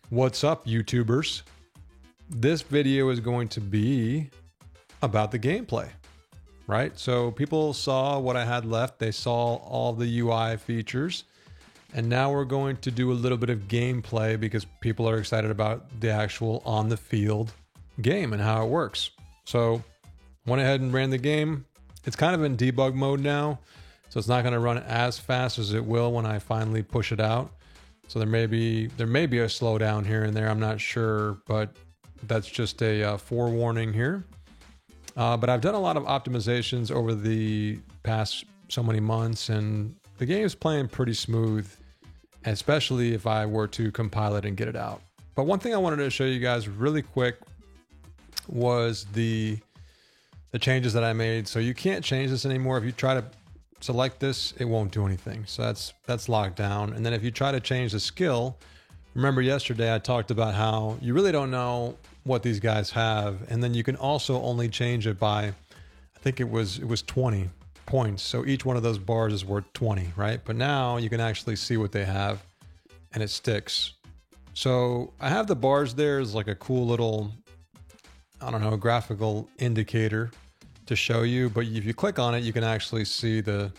What's up, YouTubers? This video is going to be about the gameplay, right? So people saw what I had left. They saw all the UI features. And now we're going to do a little bit of gameplay because people are excited about the actual on the field game and how it works. So went ahead and ran the game. It's kind of in debug mode now, so it's not going to run as fast as it will when I finally push it out. So there may be a slowdown here and there. I'm not sure, but that's just a forewarning here. But I've done a lot of optimizations over the past so many months, and the game's playing pretty smooth, especially if I were to compile it and get it out. But one thing I wanted to show you guys really quick was the changes that I made. So you can't change this anymore. If you try to select this, it won't do anything. So that's locked down. And then if you try to change the skill, remember yesterday I talked about how you really don't know what these guys have. And then you can also only change it by, I think it was 20 points. So each one of those bars is worth 20, right? But now you can actually see what they have and it sticks. So I have the bars there as like a cool little, I don't know, graphical indicator to show you, but if you click on it, you can actually see the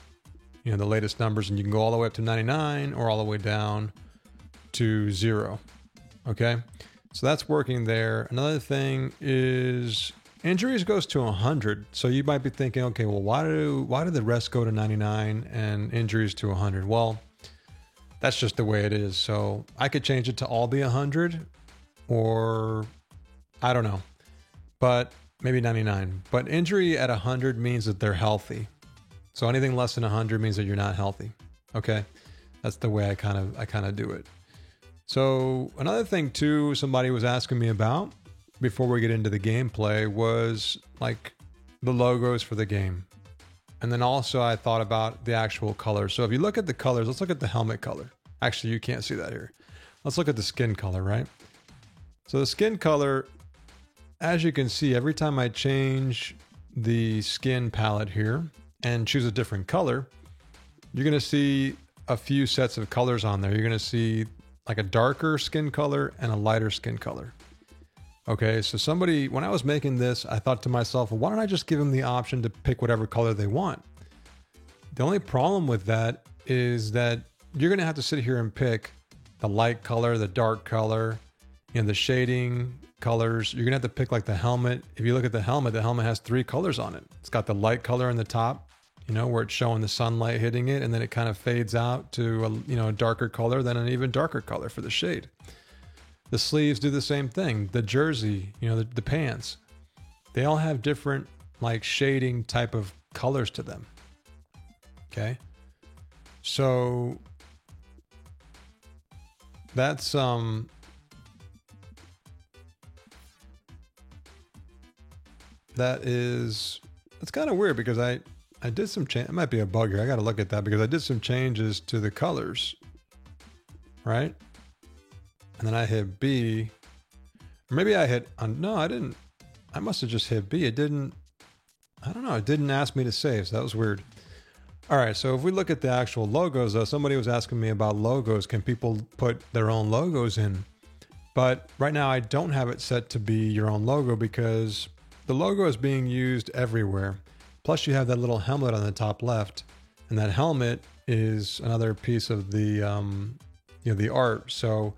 latest numbers, and you can go all the way up to 99 or all the way down to 0. Okay, so that's working there. Another thing is injuries goes to 100. So you might be thinking, okay, well, why do the rest go to 99 and injuries to 100? Well, that's just the way it is. So I could change it to all be 100, or I don't know, but maybe 99. But injury at 100 means that they're healthy. So anything less than 100 means that you're not healthy. Okay, that's the way I kind of do it. So another thing too, somebody was asking me about before we get into the gameplay was like the logos for the game. And then also I thought about the actual colors. So if you look at the colors, let's look at the helmet color. Actually, you can't see that here. Let's look at the skin color, right? So the skin color, as you can see, every time I change the skin palette here and choose a different color, you're going to see a few sets of colors on there. You're going to see like a darker skin color and a lighter skin color. Okay, so somebody, when I was making this, I thought to myself, well, why don't I just give them the option to pick whatever color they want? The only problem with that is that you're going to have to sit here and pick the light color, the dark color, the shading colors. You're gonna have to pick like the helmet. If you look at the helmet has 3 colors on it. It's got the light color in the top, where it's showing the sunlight hitting it, and then it kind of fades out to a darker color, then an even darker color for the shade. The sleeves do the same thing. The jersey, the pants, they all have different like shading type of colors to them. Okay, so that's that's kind of weird because I did some change. It might be a bug here. I got to look at that because I did some changes to the colors, right? And then I hit B, or maybe I hit, no, I didn't. I must have just hit B. It didn't, I don't know. It didn't ask me to save. So that was weird. All right. So if we look at the actual logos though, somebody was asking me about logos. Can people put their own logos in? But right now I don't have it set to be your own logo because the logo is being used everywhere. Plus you have that little helmet on the top left, and that helmet is another piece of the, the art. So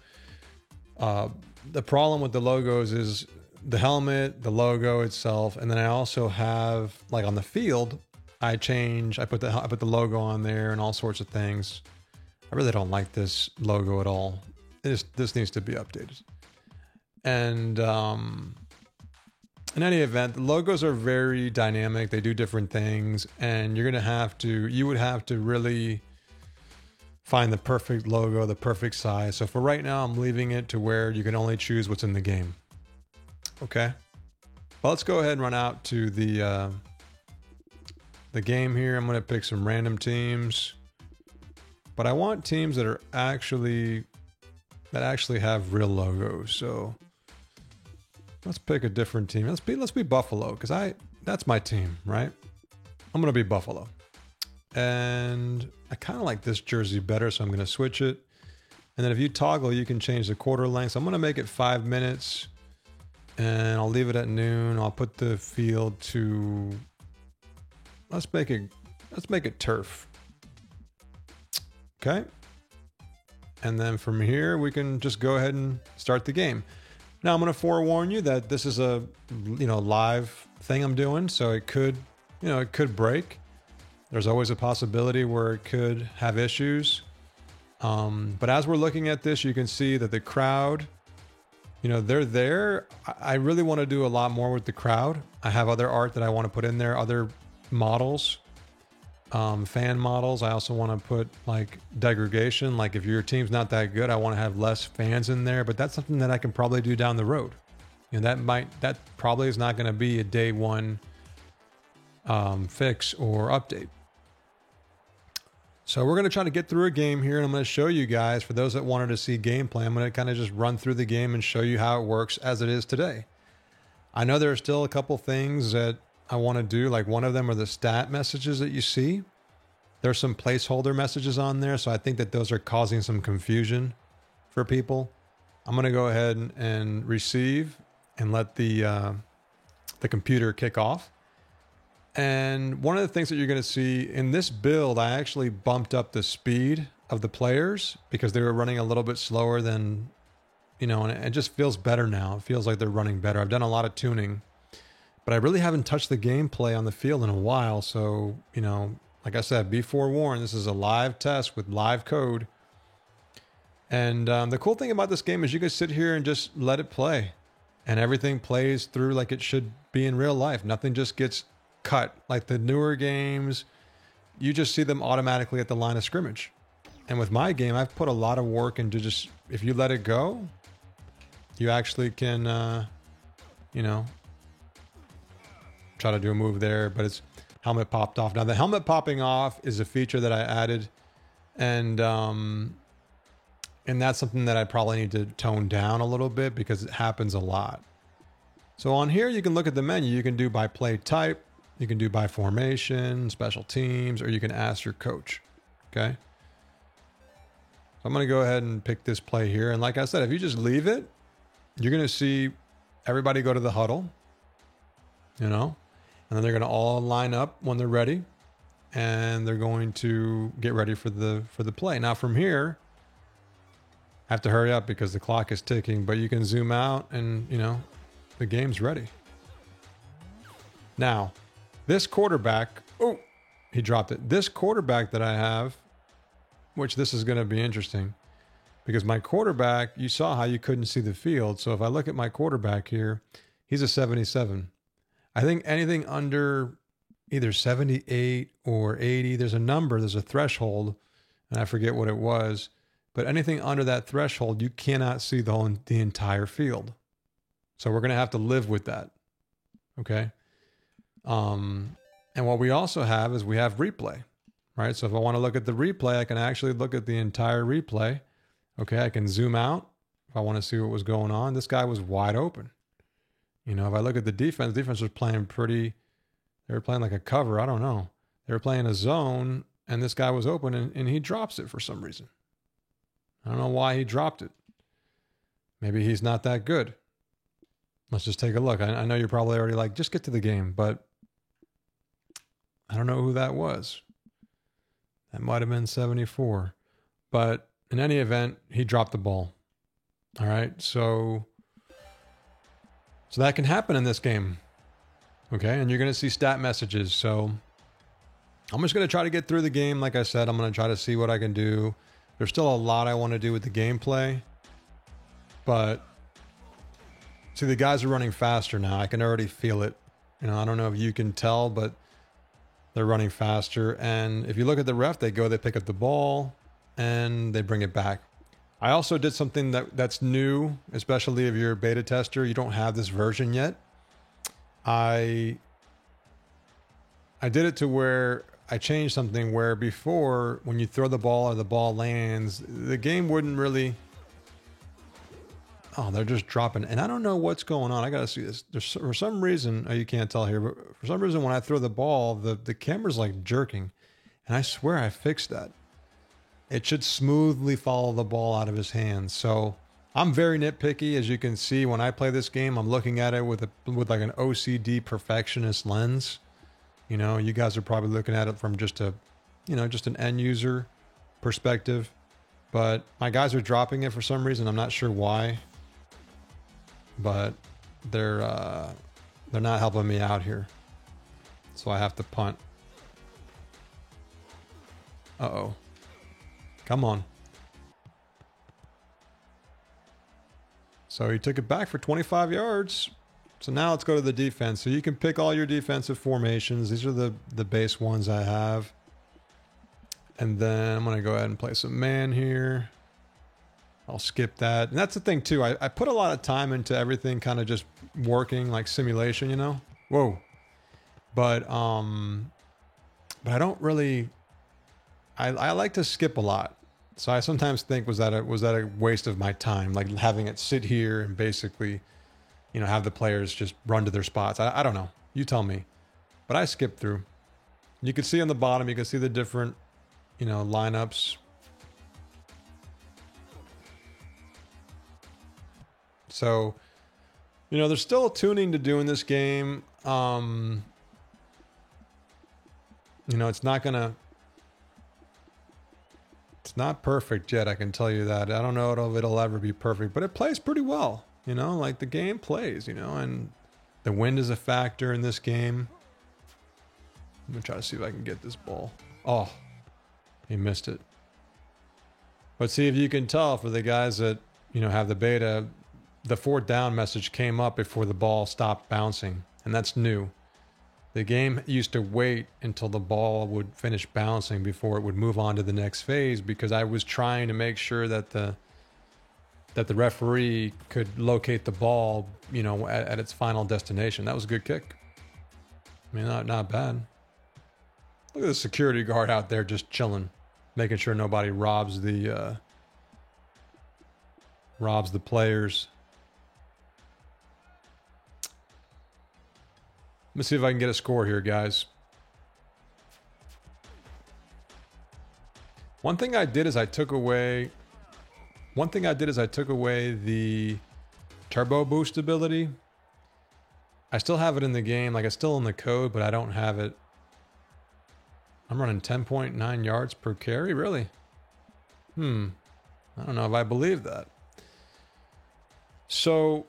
the problem with the logos is the helmet, the logo itself, and then I also have like on the field, I put the logo on there and all sorts of things. I really don't like this logo at all. This needs to be updated. And in any event, the logos are very dynamic. They do different things, and you would have to really find the perfect logo, the perfect size. So for right now, I'm leaving it to where you can only choose what's in the game. Okay. Well, let's go ahead and run out to the game here. I'm going to pick some random teams, but I want teams that actually have real logos. So let's pick a different team. Let's be Buffalo, because that's my team, right? I'm gonna be Buffalo. And I kind of like this jersey better, so I'm gonna switch it. And then if you toggle, you can change the quarter length. So I'm going to make it 5 minutes and I'll leave it at noon. I'll put the field to, let's make it turf. Okay. And then from here, we can just go ahead and start the game. Now I'm going to forewarn you that this is a, live thing I'm doing. So it could, it could break. There's always a possibility where it could have issues. But as we're looking at this, you can see that the crowd, they're there. I really want to do a lot more with the crowd. I have other art that I want to put in there, other models, fan models. I also want to put like degradation. Like if your team's not that good, I want to have less fans in there, but that's something that I can probably do down the road. That probably is not going to be a day one fix or update. So we're going to try to get through a game here, and I'm going to show you guys, for those that wanted to see gameplay, I'm going to kind of just run through the game and show you how it works as it is today. I know there are still a couple things that I want to do, like one of them are the stat messages that you see. There's some placeholder messages on there, so I think that those are causing some confusion for people. I'm going to go ahead and receive and let the computer kick off. And one of the things that you're going to see in this build, I actually bumped up the speed of the players because they were running a little bit slower than, and it just feels better now. It feels like they're running better. I've done a lot of tuning, but I really haven't touched the gameplay on the field in a while. So, like I said, be forewarned, this is a live test with live code. And the cool thing about this game is you can sit here and just let it play and everything plays through like it should be in real life. Nothing just gets cut. Like the newer games, you just see them automatically at the line of scrimmage. And with my game, I've put a lot of work into just, if you let it go, you actually can, try to do a move there, but it's helmet popped off. Now the helmet popping off is a feature that I added, and that's something that I probably need to tone down a little bit because it happens a lot. So on here, you can look at the menu. You can do by play type. You can do by formation, special teams, or you can ask your coach. Okay. So I'm going to go ahead and pick this play here. And like I said, if you just leave it, you're going to see everybody go to the huddle, and then they're going to all line up when they're ready, and they're going to get ready for the play. Now from here, I have to hurry up because the clock is ticking, but you can zoom out and, the game's ready. Now, this quarterback, oh, he dropped it. This quarterback that I have, which this is going to be interesting because my quarterback, you saw how you couldn't see the field. So if I look at my quarterback here, he's a 77. I think anything under either 78 or 80, there's a threshold, and I forget what it was, but anything under that threshold, you cannot see the entire field. So we're going to have to live with that. Okay. And what we also have is we have replay, right? So if I want to look at the replay, I can actually look at the entire replay. Okay. I can zoom out if I want to see what was going on. This guy was wide open. If I look at the defense was playing they were playing like a cover. I don't know. They were playing a zone and this guy was open and he drops it for some reason. I don't know why he dropped it. Maybe he's not that good. Let's just take a look. I know you're probably already like, just get to the game, but I don't know who that was. That might have been 74. But in any event, he dropped the ball. All right. So that can happen in this game. Okay. And you're going to see stat messages. So I'm just going to try to get through the game. Like I said, I'm going to try to see what I can do. There's still a lot I want to do with the gameplay. But see, the guys are running faster now. I can already feel it. I don't know if you can tell, but they're running faster. And if you look at the ref, they pick up the ball and they bring it back. I also did something that's new, especially if you're a beta tester. You don't have this version yet. I did it to where I changed something where before, when you throw the ball or the ball lands, the game wouldn't really... Oh, they're just dropping. And I don't know what's going on. I got to see this. For some reason, you can't tell here, but for some reason, when I throw the ball, the camera's like jerking. And I swear I fixed that. it should smoothly follow the ball out of his hands. So I'm very nitpicky. As you can see, when I play this game, I'm looking at it with like an OCD perfectionist lens. You know, you guys are probably looking at it from just just an end user perspective. But my guys are dropping it for some reason. I'm not sure why. But they're not helping me out here. So I have to punt. Uh-oh. Come on. So he took it back for 25 yards. So now let's go to the defense. So you can pick all your defensive formations. These are the base ones I have. And then I'm going to go ahead and play some man here. I'll skip that. And that's the thing too. I put a lot of time into everything kind of just working like simulation, you know? Whoa. But I don't really, I like to skip a lot. So I sometimes think, was that a waste of my time? Like having it sit here and basically, have the players just run to their spots. I don't know. You tell me. But I skip through. You can see on the bottom, you can see the different, lineups. So, there's still tuning to do in this game. It's not perfect yet, I can tell you that. I don't know if it'll ever be perfect, but it plays pretty well. Like the game plays, and the wind is a factor in this game. I'm going to try to see if I can get this ball. Oh, he missed it. But see if you can tell for the guys that, have the beta, the 4th down message came up before the ball stopped bouncing, and that's new. The game used to wait until the ball would finish bouncing before it would move on to the next phase, because I was trying to make sure that the referee could locate the ball, at its final destination. That was a good kick. I mean, not bad. Look at the security guard out there just chilling, making sure nobody robs the players. Let me see if I can get a score here, guys. One thing I did is I took away the turbo boost ability. I still have it in the game, like it's still in the code, but I don't have it. I'm running 10.9 yards per carry, really? I don't know if I believe that. So,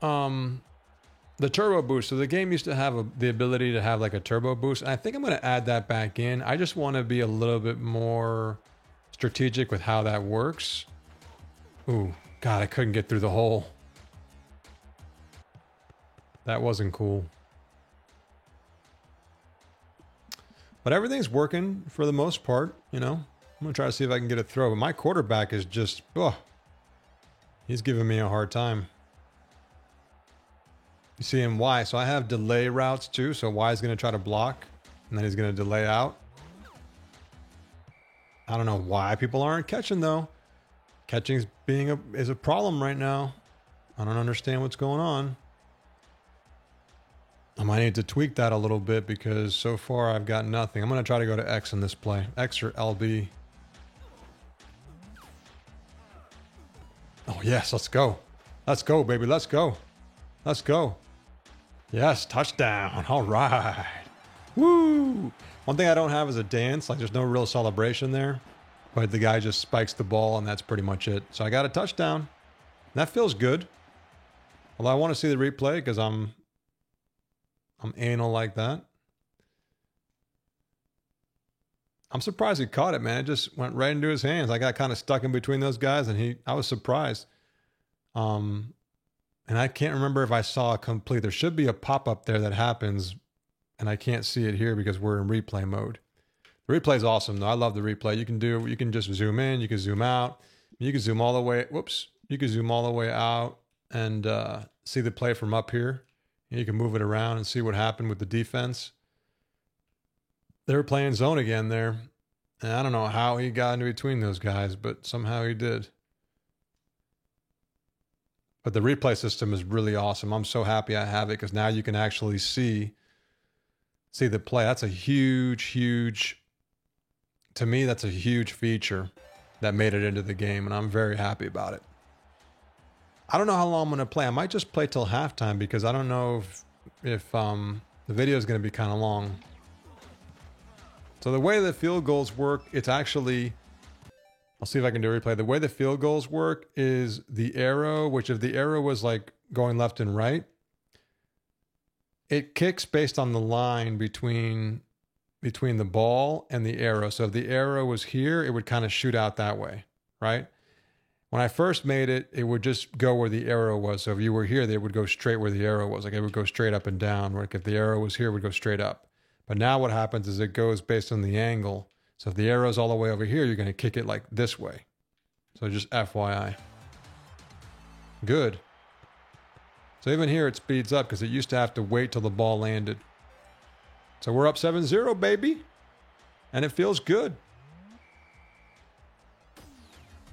the turbo boost. So the game used to have the ability to have like a turbo boost. And I think I'm going to add that back in. I just want to be a little bit more strategic with how that works. Ooh, God, I couldn't get through the hole. That wasn't cool. But everything's working for the most part, I'm going to try to see if I can get a throw. But my quarterback is just, he's giving me a hard time. You see him Y. So I have delay routes too. So Y is going to try to block, and then he's going to delay out. I don't know why people aren't catching though. Catching is a problem right now. I don't understand what's going on. I might need to tweak that a little bit because so far I've got nothing. I'm going to try to go to X in this play. X or LB. Oh yes, let's go. Let's go, baby. Let's go. Let's go. Yes, touchdown. All right. Woo. One thing I don't have is a dance. Like there's no real celebration there. But the guy just spikes the ball and that's pretty much it. So I got a touchdown. That feels good. Although I want to see the replay because I'm anal like that. I'm surprised he caught it, man. It just went right into his hands. I got kind of stuck in between those guys and I was surprised. And I can't remember if I saw a complete. There should be a pop-up there that happens, and I can't see it here because we're in replay mode. The replay is awesome, though. I love the replay. You can just zoom in, you can zoom out, you can zoom all the way. You can zoom all the way out and see the play from up here. And you can move it around and see what happened with the defense. They were playing zone again there, and I don't know how he got into between those guys, but somehow he did. But the replay system is really awesome. I'm so happy I have it because now you can actually see the play. That's a huge to me, that's a huge feature that made it into the game, and I'm very happy about it. I don't know how long I'm going to play. I might just play till halftime because I don't know if the video is going to be kind of long. So the way the field goals work, it's actually, I'll see if I can do a replay. The way the field goals work is the arrow, which if the arrow was like going left and right, it kicks based on the line between the ball and the arrow. So if the arrow was here, it would kind of shoot out that way, right? When I first made it, it would just go where the arrow was. So if you were here, they would go straight where the arrow was. Like it would go straight up and down. Like if the arrow was here, it would go straight up. But now what happens is it goes based on the angle. So if the arrow's all the way over here, you're going to kick it like this way. So just FYI. Good. So even here it speeds up because it used to have to wait till the ball landed. So we're up 7-0, baby. And it feels good.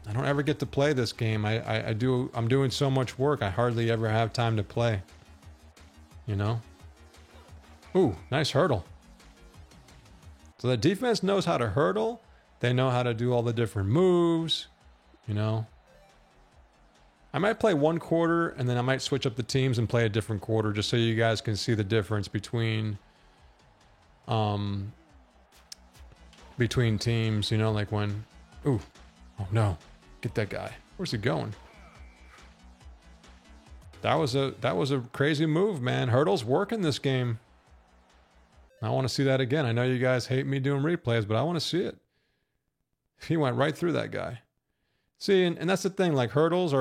I don't ever get to play this game. I'm doing so much work. I hardly ever have time to play. You know? Ooh, nice hurdle. So the defense knows how to hurdle. They know how to do all the different moves. You know? I might play one quarter and then I might switch up the teams and play a different quarter just so you guys can see the difference between teams, you know, like when, ooh, oh no, get that guy. Where's he going? That was a crazy move, man. Hurdles work in this game. I want to see that again. I know you guys hate me doing replays, but I want to see it. He went right through that guy. See, and that's the thing, like hurdles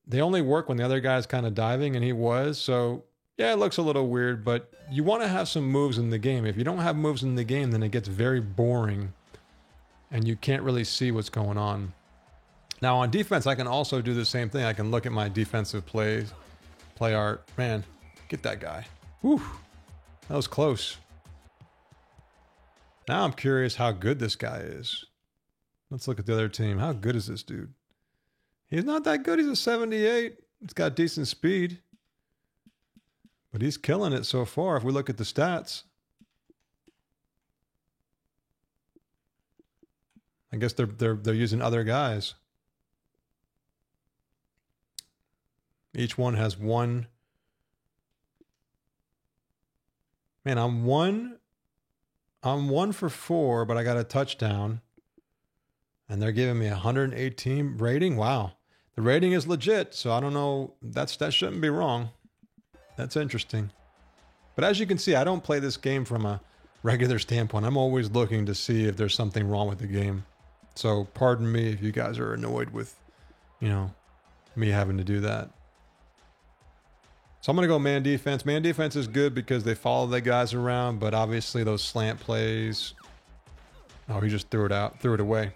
they only work when the other guy's kind of diving, and he was, so yeah, it looks a little weird, but you want to have some moves in the game. If you don't have moves in the game, then it gets very boring and you can't really see what's going on. Now on defense, I can also do the same thing. I can look at my defensive play art. Man, get that guy. Whew, that was close. Now I'm curious how good this guy is. Let's look at the other team. How good is this dude? He's not that good. He's a 78. He's got decent speed. But he's killing it so far if we look at the stats. I guess they're using other guys. Each one has one. Man, I'm one for 4, but I got a touchdown. And they're giving me 118 rating. Wow. The rating is legit, so I don't know. That shouldn't be wrong. That's interesting. But as you can see, I don't play this game from a regular standpoint. I'm always looking to see if there's something wrong with the game. So pardon me if you guys are annoyed with, you know, me having to do that. So I'm going to go man defense. Man defense is good because they follow the guys around, but obviously those slant plays. Oh, he just threw it away.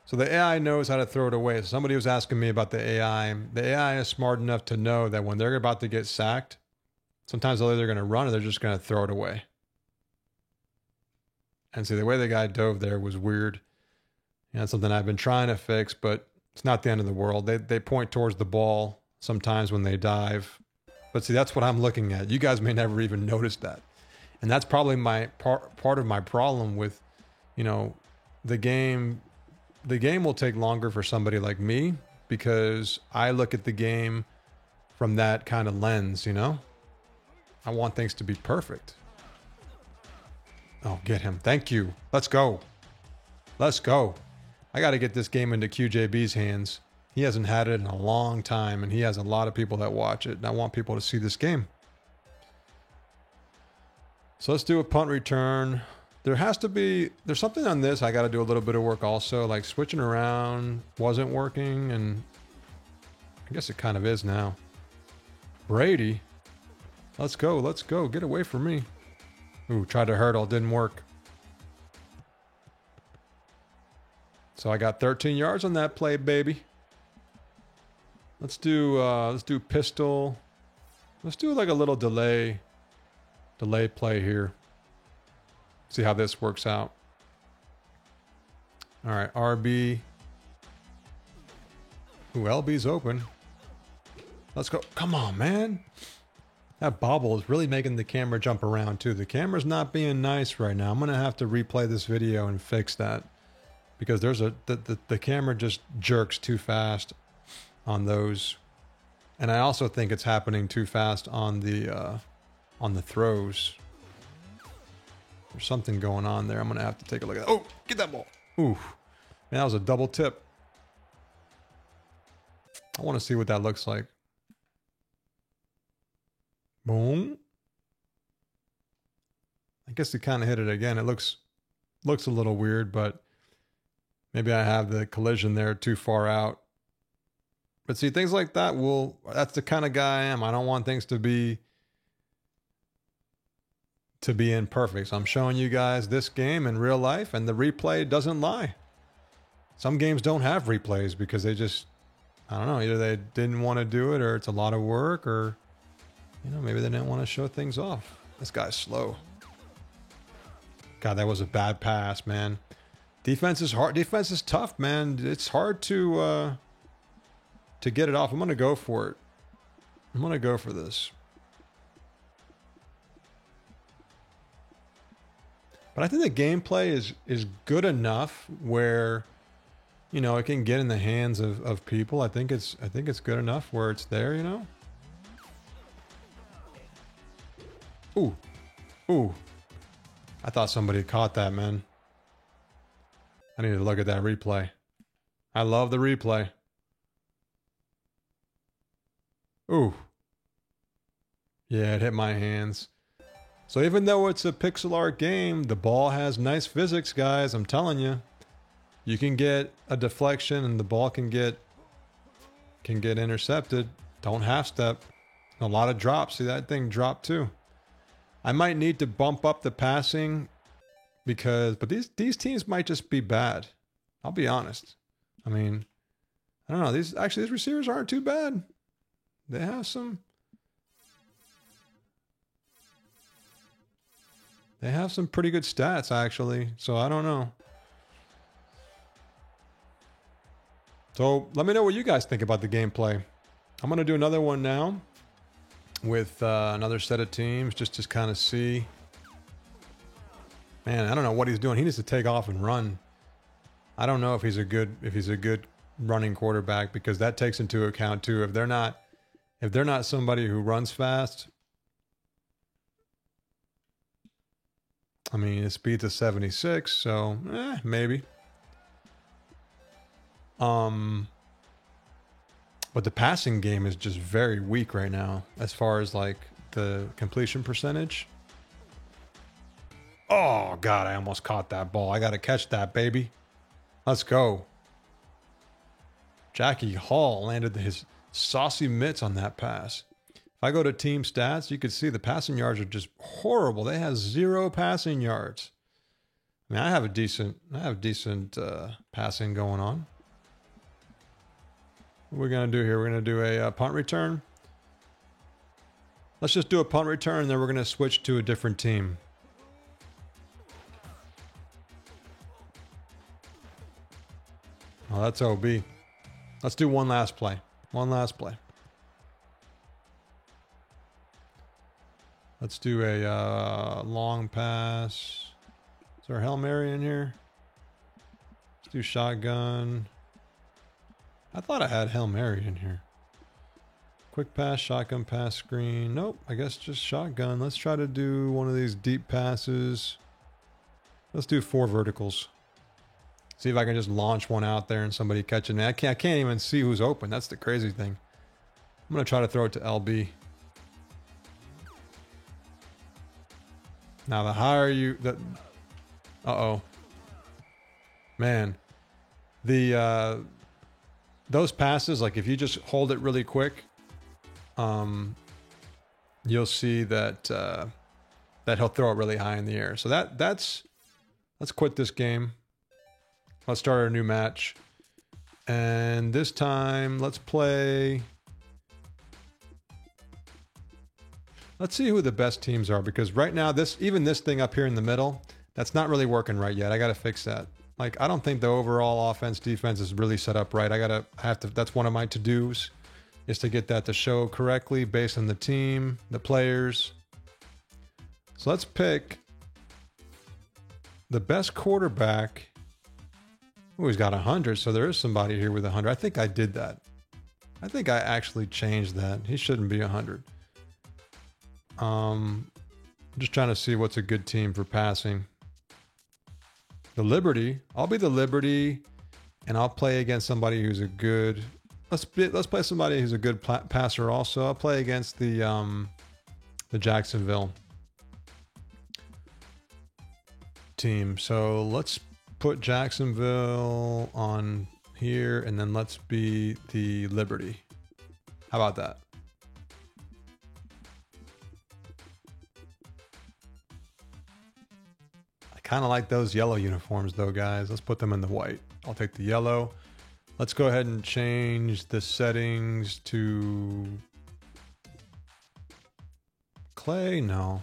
So the AI knows how to throw it away. Somebody was asking me about the AI. The AI is smart enough to know that when they're about to get sacked, sometimes they're either going to run or they're just going to throw it away. And see, the way the guy dove there was weird. That's something I've been trying to fix, but it's not the end of the world. They point towards the ball sometimes when they dive. But see, that's what I'm looking at. You guys may never even notice that. And that's probably my part of my problem with, you know, the game. The game will take longer for somebody like me because I look at the game from that kind of lens, you know? I want things to be perfect. Oh, get him. Thank you. Let's go. Let's go. I got to get this game into QJB's hands. He hasn't had it in a long time, and he has a lot of people that watch it, and I want people to see this game. So let's do a punt return. There's something on this I got to do a little bit of work also, like switching around wasn't working, and I guess it kind of is now. Brady. Let's go. Let's go. Get away from me. Ooh, tried to hurdle. Didn't work. So I got 13 yards on that play, baby. Let's do pistol. Let's do like a little delay play here. See how this works out. All right, RB. Ooh, LB's open. Let's go. Come on, man. That bobble is really making the camera jump around too. The camera's not being nice right now. I'm going to have to replay this video and fix that because there's the camera just jerks too fast on those. And I also think it's happening too fast on the throws. There's something going on there. I'm going to have to take a look at that. Oh, get that ball. Ooh, man, that was a double tip. I want to see what that looks like. Boom. I guess he kind of hit it again. It looks a little weird, but maybe I have the collision there too far out. But see, things like that that's the kind of guy I am. I don't want things to be imperfect. So I'm showing you guys this game in real life, and the replay doesn't lie. Some games don't have replays because they just, I don't know, either they didn't want to do it or it's a lot of work or, you know, maybe they didn't want to show things off. This guy's slow. God, that was a bad pass, man. Defense is hard. Defense is tough, man. It's hard to get it off. I'm going to go for it. I'm going to go for this. But I think the gameplay is good enough where, you know, it can get in the hands of people. I think it's good enough where it's there, you know. Ooh. Ooh. I thought somebody caught that, man. I need to look at that replay. I love the replay. Ooh. Yeah, it hit my hands. So even though it's a pixel art game, the ball has nice physics, guys. I'm telling you. You can get a deflection and the ball can get intercepted. Don't half step. A lot of drops. See, that thing dropped too. I might need to bump up the passing but these teams might just be bad. I'll be honest. I mean, I don't know. These receivers aren't too bad. They have some pretty good stats actually. So I don't know. So let me know what you guys think about the gameplay. I'm going to do another one now with another set of teams just to kind of see. Man, I don't know what he's doing. He needs to take off and run. I don't know if he's a good running quarterback because that takes into account too. If they're not somebody who runs fast, I mean, his speed's a 76, so maybe. But the passing game is just very weak right now as far as like the completion percentage. Oh, God, I almost caught that ball. I got to catch that, baby. Let's go. Jackie Hall landed his saucy mitts on that pass. If I go to team stats, you can see the passing yards are just horrible. They have 0 passing yards. I mean, I have decent passing going on. What are we going to do here? We're going to do a punt return. Let's just do a punt return, and then we're going to switch to a different team. Oh, that's OB. Let's do one last play. One last play. Let's do a long pass. Is there a Hail Mary in here? Let's do shotgun. I thought I had Hail Mary in here. Quick pass, shotgun pass, screen. Nope, I guess just shotgun. Let's try to do one of these deep passes. Let's do 4 verticals. See if I can just launch one out there and somebody catch it. I can't even see who's open. That's the crazy thing. I'm going to try to throw it to LB. Now the higher you... Uh-oh. Man. Those passes, like if you just hold it really quick, you'll see that that he'll throw it really high in the air. So let's quit this game. Let's start a new match. And this time, let's play... Let's see who the best teams are, because right now, even this thing up here in the middle, that's not really working right yet. I got to fix that. Like, I don't think the overall offense defense is really set up right. That's one of my to-dos. is to get that to show correctly based on the team, the players. So let's pick the best quarterback. Oh, he's got 100, so there is somebody here with 100. I think I did that. I think I actually changed that. He shouldn't be 100. I'm just trying to see what's a good team for passing. The Liberty. I'll be the Liberty, and I'll play against somebody who's a good. Let's play somebody who's a good passer. Also, I'll play against the Jacksonville team. So let's put Jacksonville on here, and then let's be the Liberty. How about that? I kind of like those yellow uniforms though, guys. Let's put them in the white. I'll take the yellow. Let's go ahead and change the settings to clay. No.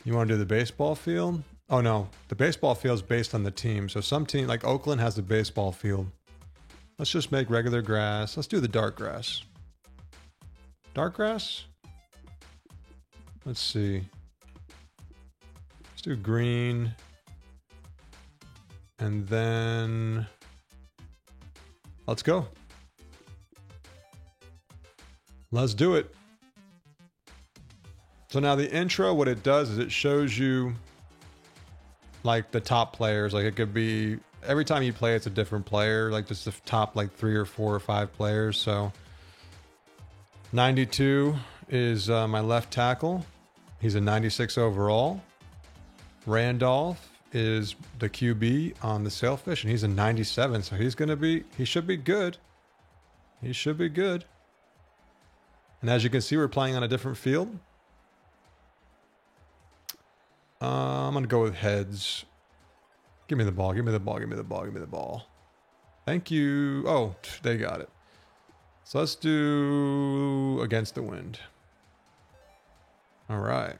You want to do the baseball field? Oh no, the baseball field is based on the team. So some team like Oakland has the baseball field. Let's just make regular grass. Let's do the dark grass. Dark grass? Let's see. Let's do green. And then let's go. Let's do it. So now the intro, what it does is it shows you like the top players. Like it could be every time you play, it's a different player, like just the top like 3 or 4 or 5 players. So 92 is my left tackle. He's a 96 overall. Randolph is the QB on the Sailfish, and he's a 97. So he should be good. He should be good. And as you can see, we're playing on a different field. I'm going to go with heads. Give me the ball. Give me the ball. Give me the ball. Give me the ball. Thank you. Oh, they got it. So let's do against the wind. All right.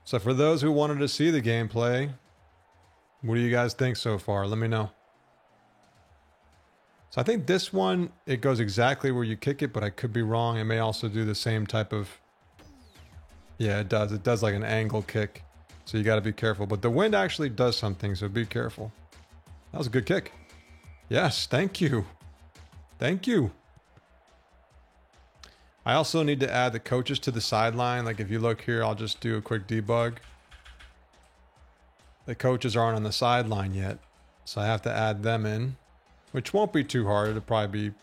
So for those who wanted to see the gameplay, what do you guys think so far? Let me know. So I think this one, it goes exactly where you kick it, but I could be wrong. It may also do the same type of... Yeah, it does. It does like an angle kick. So you got to be careful. But the wind actually does something, so be careful. That was a good kick. Yes, thank you. Thank you. I also need to add the coaches to the sideline. Like if you look here, I'll just do a quick debug. The coaches aren't on the sideline yet, so I have to add them in, which won't be too hard. It'll probably be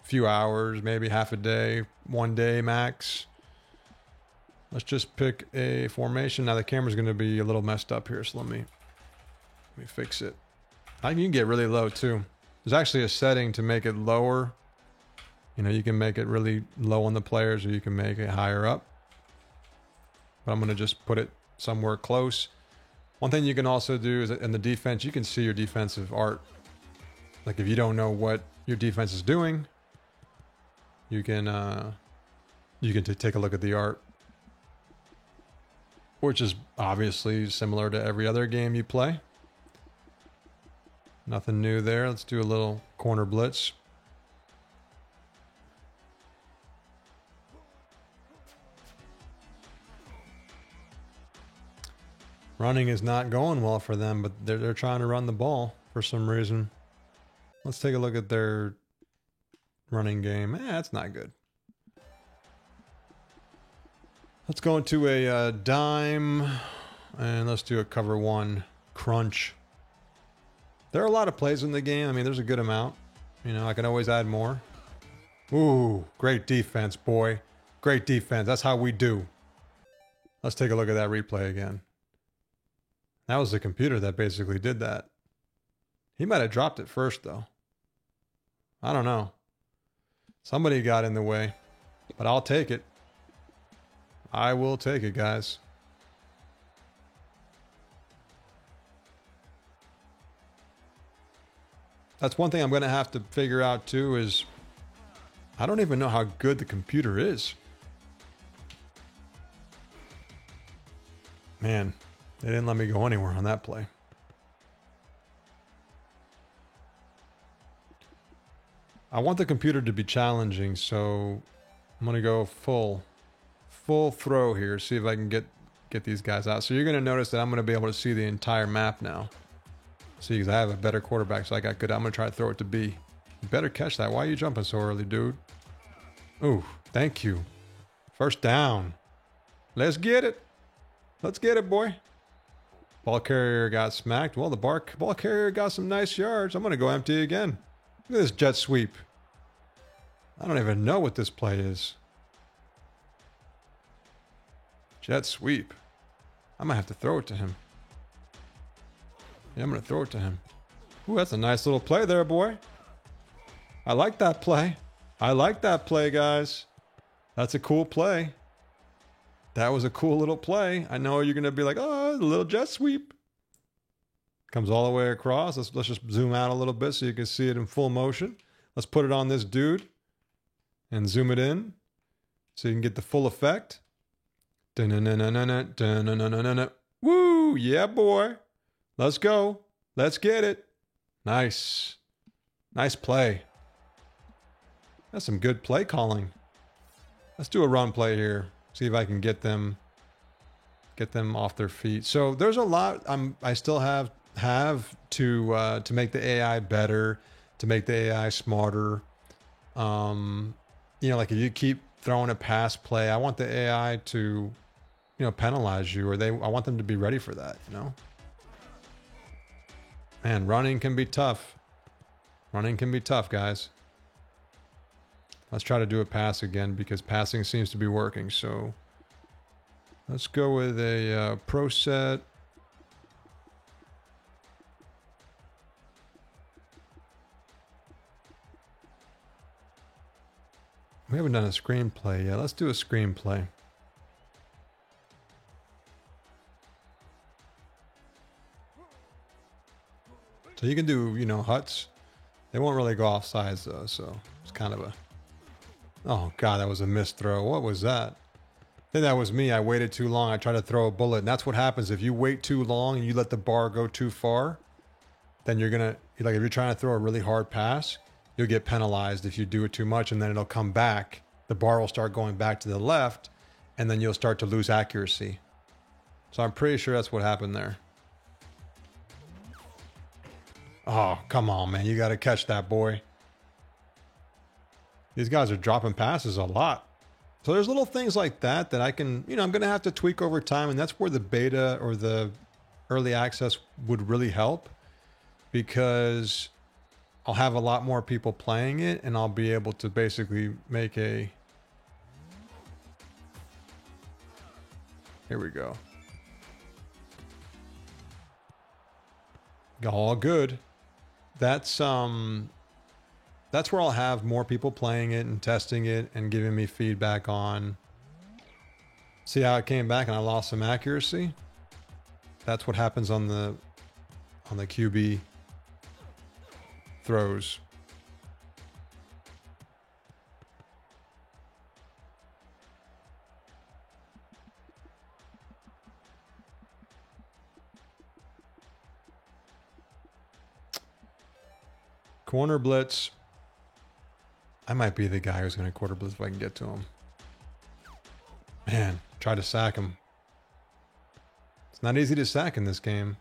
a few hours, maybe half a day, 1 day max. Let's just pick a formation. Now the camera's going to be a little messed up here, so let me fix it. You can get really low too. There's actually a setting to make it lower. You know, you can make it really low on the players, or you can make it higher up. But I'm going to just put it somewhere close. One thing you can also do is in the defense, you can see your defensive art. Like if you don't know what your defense is doing, you can take a look at the art, which is obviously similar to every other game you play. Nothing new there. Let's do a little corner blitz. Running is not going well for them, but they're trying to run the ball for some reason. Let's take a look at their running game. That's not good. Let's go into a dime, and let's do a cover 1 crunch. There are a lot of plays in the game. I mean, there's a good amount. You know, I can always add more. Ooh, great defense, boy. Great defense. That's how we do. Let's take a look at that replay again. That was the computer that basically did that. He might have dropped it first, though. I don't know. Somebody got in the way, but I'll take it. I will take it, guys. That's one thing I'm going to have to figure out, too, is I don't even know how good the computer is. Man, they didn't let me go anywhere on that play. I want the computer to be challenging, so I'm gonna go full throw here. See if I can get these guys out. So you're gonna notice that I'm gonna be able to see the entire map now. See, because I have a better quarterback, so I got good. I'm gonna try to throw it to B. You better catch that. Why are you jumping so early, dude? Ooh, thank you. First down. Let's get it. Let's get it, boy. Ball carrier got smacked. Well, the ball carrier got some nice yards. I'm going to go empty again. Look at this jet sweep. I don't even know what this play is. Jet sweep. I might have to throw it to him. Yeah, I'm going to throw it to him. Ooh, that's a nice little play there, boy. I like that play. I like that play, guys. That's a cool play. That was a cool little play. I know you're going to be like, oh, the little jet sweep. Comes all the way across. Let's just zoom out a little bit so you can see it in full motion. Let's put it on this dude and zoom it in so you can get the full effect. Woo! Yeah, boy. Let's go. Let's get it. Nice. Nice play. That's some good play calling. Let's do a run play here. See if I can get them off their feet. So there's a lot I still have to make the AI better, to make the AI smarter. You know, like if you keep throwing a pass play, I want the AI to, you know, penalize you, or I want them to be ready for that, you know? Man, running can be tough. Running can be tough, guys. Let's try to do a pass again because passing seems to be working. So let's go with a pro set. We haven't done a screenplay yet. Let's do a screenplay. So you can do, you know, huts. They won't really go off sides though. So it's kind of a... Oh, God, that was a missed throw. What was that? I think that was me. I waited too long. I tried to throw a bullet. And that's what happens. If you wait too long and you let the bar go too far, then you're going to, like, if you're trying to throw a really hard pass, you'll get penalized if you do it too much, and then it'll come back. The bar will start going back to the left, and then you'll start to lose accuracy. So I'm pretty sure that's what happened there. Oh, come on, man. You got to catch that, boy. These guys are dropping passes a lot. So there's little things like that I can, you know, I'm going to have to tweak over time. And that's where the beta or the early access would really help, because I'll have a lot more people playing it and I'll be able to basically make a... Here we go. All good. That's where I'll have more people playing it and testing it and giving me feedback on. See how it came back and I lost some accuracy? That's what happens on the QB throws. Corner blitz. I might be the guy who's going to quarter blitz if I can get to him. Man, try to sack him. It's not easy to sack in this game.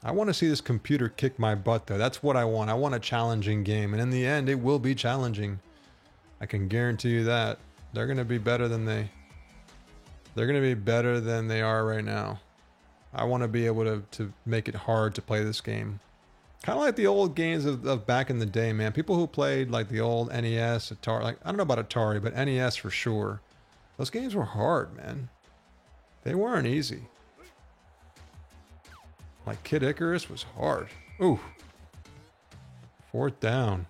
I want to see this computer kick my butt, though. That's what I want. I want a challenging game. And in the end, it will be challenging. I can guarantee you that. They're going to be better than they're going to be better than they are right now. I want to be able to make it hard to play this game. Kind of like the old games of back in the day, man. People who played like the old NES, Atari, like, I don't know about Atari, but NES for sure. Those games were hard, man. They weren't easy. Like Kid Icarus was hard. Ooh. 4th down.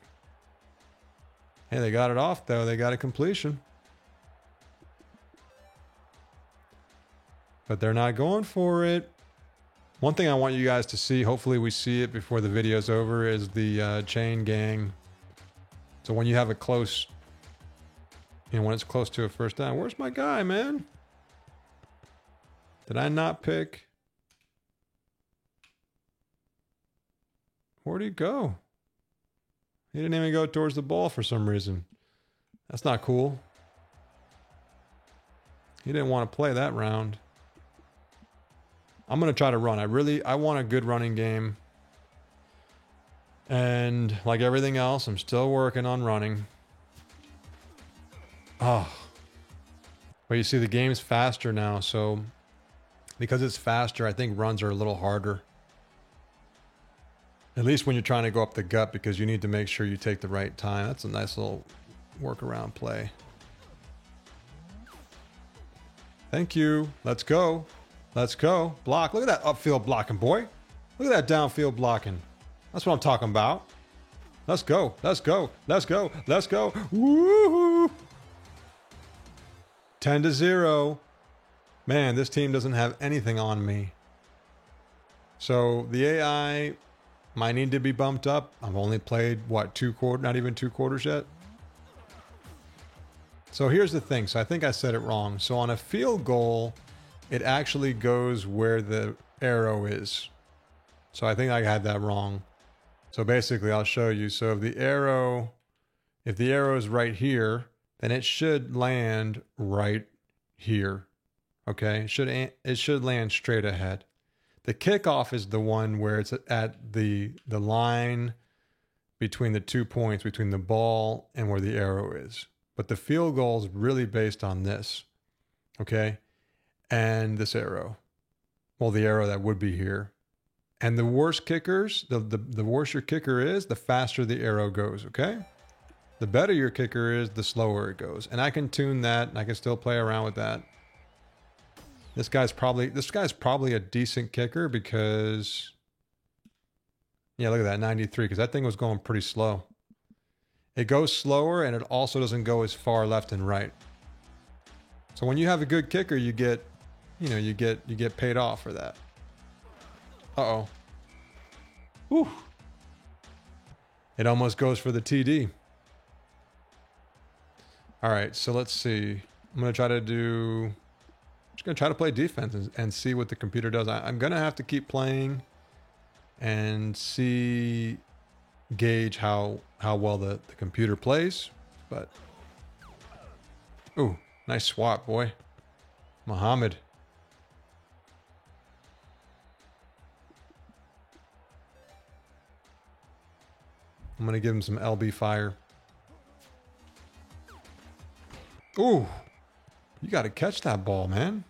Hey, they got it off though. They got a completion. But they're not going for it. One thing I want you guys to see, hopefully we see it before the video's over, is the chain gang. So when you have a close, you know, when it's close to a first down, where's my guy, man? Did I not pick? Where'd he go? He didn't even go towards the ball for some reason. That's not cool. He didn't want to play that round. I'm going to try to run. I want a good running game. And like everything else, I'm still working on running. Oh. But you see, the game's faster now. So because it's faster, I think runs are a little harder. At least when you're trying to go up the gut, because you need to make sure you take the right time. That's a nice little workaround play. Thank you. Let's go. Let's go. Block. Look at that upfield blocking, boy. Look at that downfield blocking. That's what I'm talking about. Let's go. Let's go. Let's go. Let's go. Woohoo! 10-0. Man, this team doesn't have anything on me. So the AI might need to be bumped up. I've only played, what, 2 quarters? Not even 2 quarters yet. So here's the thing. So I think I said it wrong. So on a field goal, it actually goes where the arrow is. So I think I had that wrong. So basically, I'll show you. So if the arrow is right here, then it should land right here. Okay? It should land straight ahead. The kickoff is the one where it's at the line between the 2 points, between the ball and where the arrow is. But the field goal is really based on this. Okay? And this arrow. Well, the arrow that would be here. And the worse kickers, the worse your kicker is, the faster the arrow goes, okay? The better your kicker is, the slower it goes. And I can tune that, and I can still play around with that. This guy's probably a decent kicker because, yeah, look at that, 93, because that thing was going pretty slow. It goes slower, and it also doesn't go as far left and right. So when you have a good kicker, you get paid off for that. Uh-oh. Whew. It almost goes for the TD. All right, so let's see. I'm going to try to play defense and see what the computer does. I'm going to have to keep playing and gauge how well the computer plays. But, ooh, nice swat, boy. Muhammad. I'm going to give him some LB fire. Ooh. You got to catch that ball, man.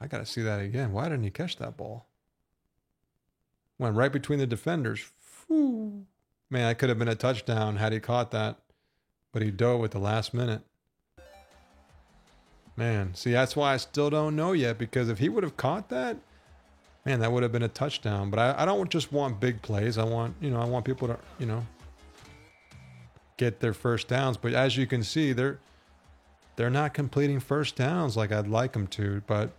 I got to see that again. Why didn't he catch that ball? Went right between the defenders. Whew. Man, that could have been a touchdown had he caught that. But he dove at the last minute. Man, see, that's why I still don't know yet. Because if he would have caught that, man, that would have been a touchdown. But I don't just want big plays. I want people to, get their first downs. But as you can see, they're not completing first downs like I'd like them to. But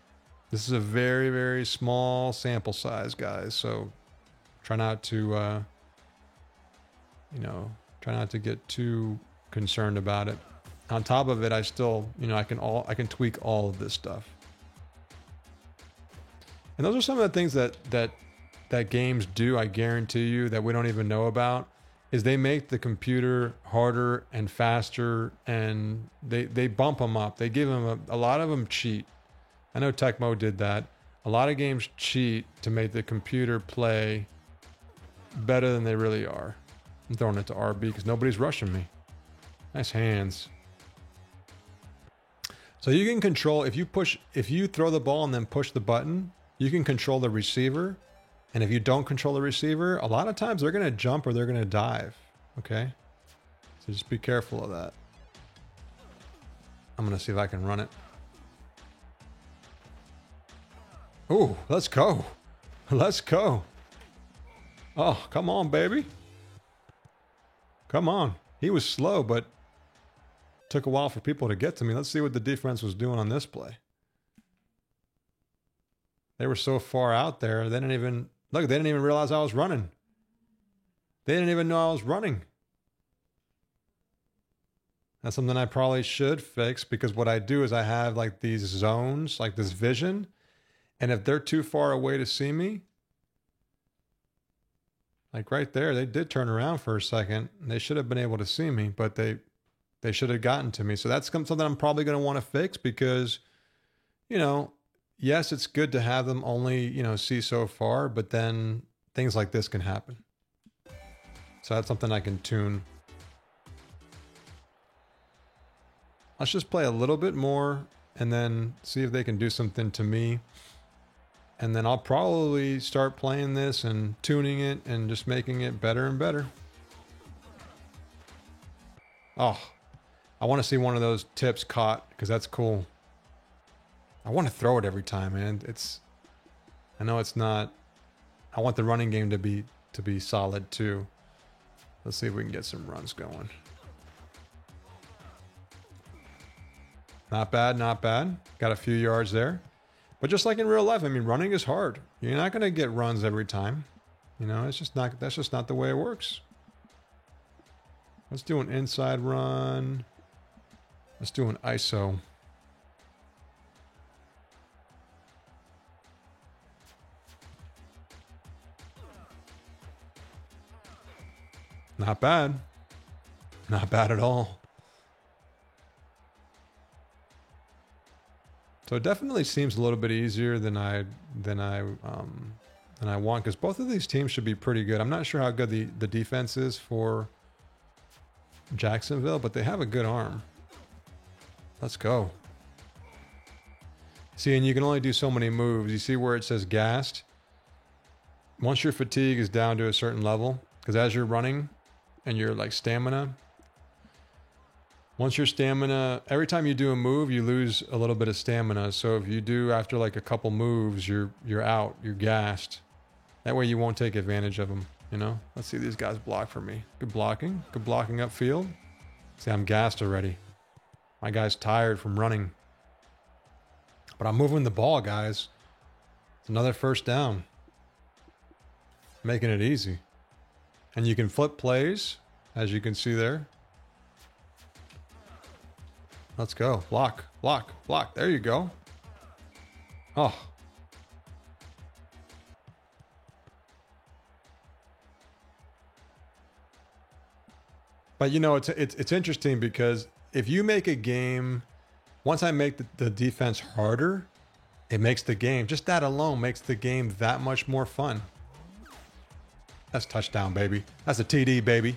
this is a very, very small sample size, guys. So try not to, try not to get too concerned about it. On top of it, I still, I can tweak all of this stuff. And those are some of the things that games do, I guarantee you, that we don't even know about, is they make the computer harder and faster, and they bump them up. They give them a lot of them cheat. I know Tecmo did that. A lot of games cheat to make the computer play better than they really are. I'm throwing it to RB because nobody's rushing me. Nice hands. So you can control, if you throw the ball and then push the button, you can control the receiver. And if you don't control the receiver, a lot of times they're going to jump or they're going to dive. Okay? So just be careful of that. I'm going to see if I can run it. Ooh, let's go. Let's go. Oh, come on, baby. Come on. He was slow, but took a while for people to get to me. Let's see what the defense was doing on this play. They were so far out there, they didn't even realize I was running. They didn't even know I was running. That's something I probably should fix, because what I do is I have like these zones, like this vision. And if they're too far away to see me, Like right there, they did turn around for a second. They should have been able to see me, but they should have gotten to me. So that's something I'm probably going to want to fix because, you know, yes, it's good to have them only, you know, see so far, but then things like this can happen. So that's something I can tune. Let's just play a little bit more and then see if they can do something to me. And then I'll probably start playing this and tuning it and just making it better and better. Oh, I want to see one of those tips caught because that's cool. I want to throw it every time, man. I know it's not. I want the running game to be solid too. Let's see if we can get some runs going. Not bad, not bad. Got a few yards there. But just like in real life, I mean, running is hard. You're not going to get runs every time. You know, that's just not the way it works. Let's do an inside run. Let's do an ISO. Not bad. Not bad at all. So it definitely seems a little bit easier than I want, because both of these teams should be pretty good. I'm not sure how good the defense is for Jacksonville, but they have a good arm. Let's go. See, and you can only do so many moves. You see where it says gassed? Once your fatigue is down to a certain level, because as you're running and your like stamina, once your stamina, every time you do a move, you lose a little bit of stamina. So if you do after like a couple moves, you're out, you're gassed. That way you won't take advantage of them, you know? Let's see these guys block for me. Good blocking upfield. See, I'm gassed already. My guy's tired from running. But I'm moving the ball, guys. It's another first down. Making it easy. And you can flip plays, as you can see there. Let's go. Block, block, block. There you go. Oh. But you know, it's interesting because if you make a game, once I make the defense harder, it makes the game, just that alone makes the game that much more fun. That's touchdown, baby. That's a TD, baby.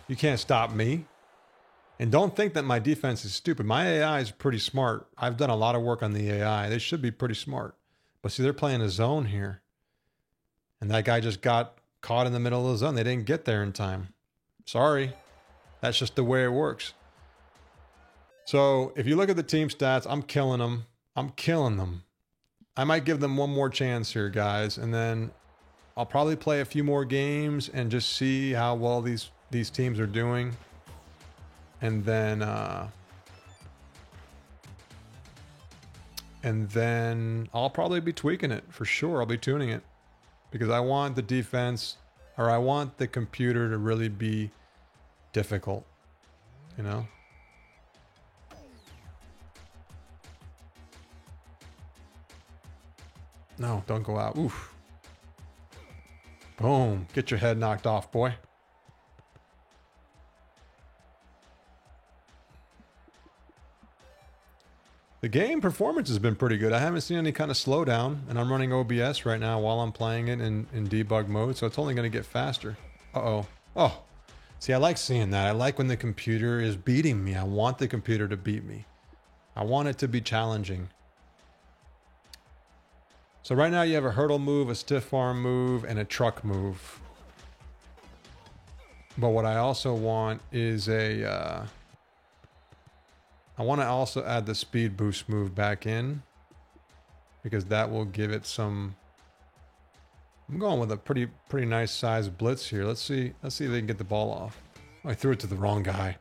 You can't stop me. And don't think that my defense is stupid. My AI is pretty smart. I've done a lot of work on the AI. They should be pretty smart. But see, they're playing a zone here. And that guy just got caught in the middle of the zone. They didn't get there in time. Sorry. That's just the way it works. So if you look at the team stats, I'm killing them. I'm killing them. I might give them one more chance here, guys. And then I'll probably play a few more games and just see how well these teams are doing. And then I'll probably be tweaking it for sure. I'll be tuning it because I want the defense, or I want the computer to really be difficult, you know? No, don't go out. Oof. Boom. Get your head knocked off, boy. The game performance has been pretty good. I haven't seen any kind of slowdown, and I'm running OBS right now while I'm playing it in debug mode, so it's only going to get faster. Uh-oh. Oh, see, I like seeing that. I like when the computer is beating me. I want the computer to beat me. I want it to be challenging. So right now you have a hurdle move, a stiff arm move, and a truck move. But what I also want is I want to also add the speed boost move back in because that will give it some. I'm going with a pretty nice size blitz here. Let's see if they can get the ball off. Oh, I threw it to the wrong guy.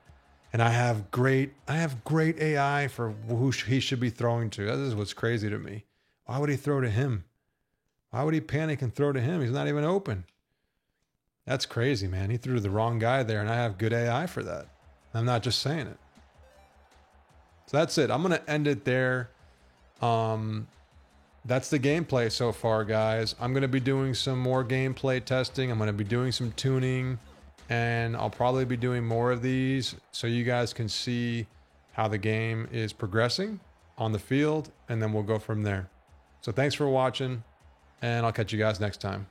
And I have great AI for who he should be throwing to. That is what's crazy to me. Why would he throw to him? Why would he panic and throw to him? He's not even open. That's crazy, man. He threw to the wrong guy there, and I have good AI for that. I'm not just saying it. So that's it. I'm going to end it there. that's the gameplay so far, guys. I'm going to be doing some more gameplay testing. I'm going to be doing some tuning, and I'll probably be doing more of these so you guys can see how the game is progressing on the field, and then we'll go from there. So thanks for watching, and I'll catch you guys next time.